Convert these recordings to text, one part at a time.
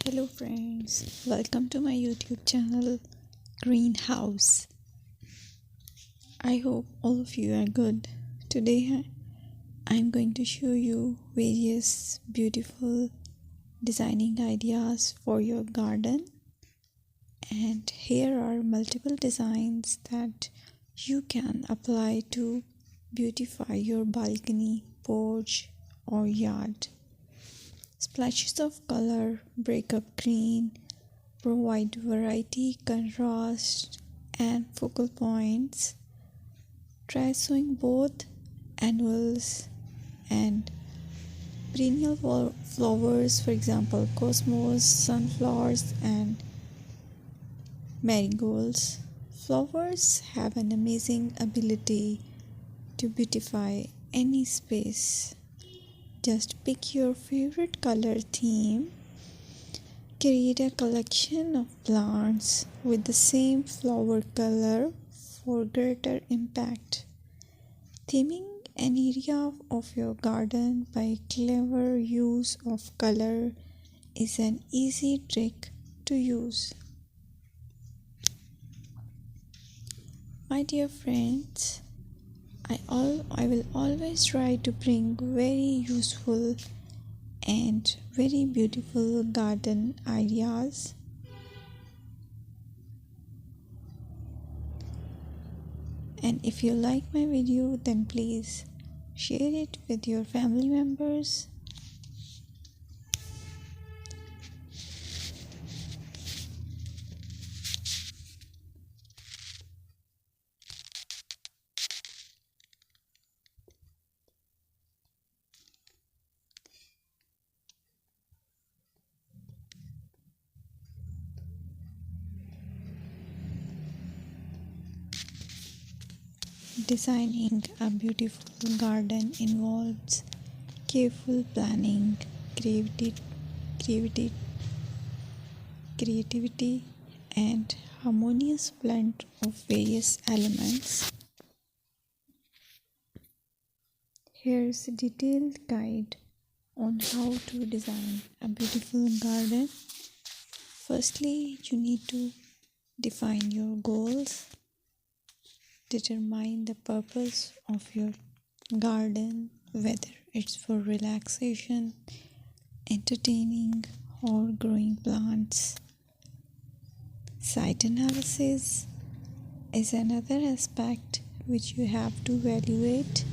Hello friends, welcome to my YouTube channel Greenhouse. I hope all of you are good. Today I'm going to show you various beautiful designing ideas for your garden, and here are multiple designs that you can apply to beautify your balcony, porch or yard. Splashes of color break up green, provide variety, contrast, and focal points. Try sowing both annuals and perennial flowers, for example, cosmos, sunflowers, and marigolds. Flowers have an amazing ability to beautify any space. Just pick your favorite color theme. Create a collection of plants with the same flower color for greater impact. Theming an area of your garden by clever use of color is an easy trick to use. My dear friends, I will always try to bring very useful and very beautiful garden ideas. And if you like my video, then please share it with your family members. Designing a beautiful garden involves careful planning, creativity, creativity, and harmonious blend of various elements. Here's a detailed guide on how to design a beautiful garden. Firstly, you need to define your goals. Determine the purpose of your garden, whether it's for relaxation, entertaining, or growing plants. Site analysis is another aspect which you have to evaluate.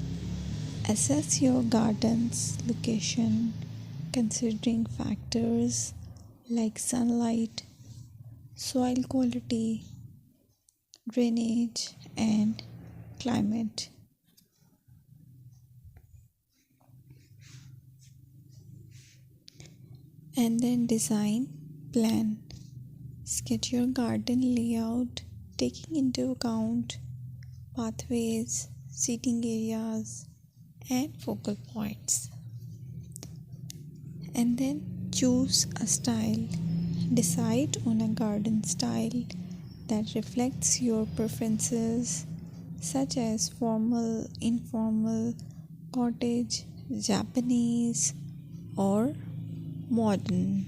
Assess your garden's location, considering factors like sunlight, soil quality, drainage, and climate. And then design plan. Sketch your garden layout, taking into account pathways, seating areas, and focal points. And then choose a style. Decide on a garden style that reflects your preferences, such as formal, informal, cottage, Japanese, or modern.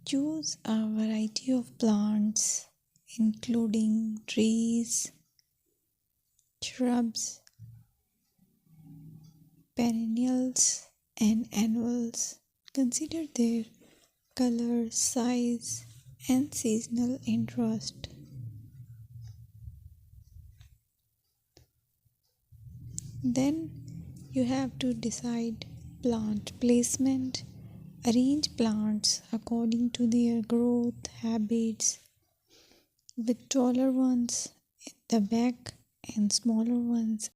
Choose a variety of plants, including trees, shrubs, perennials, and annuals. Consider their color, size, and seasonal interest. Then you have to decide plant placement. Arrange plants according to their growth habits, with taller ones at the back and smaller ones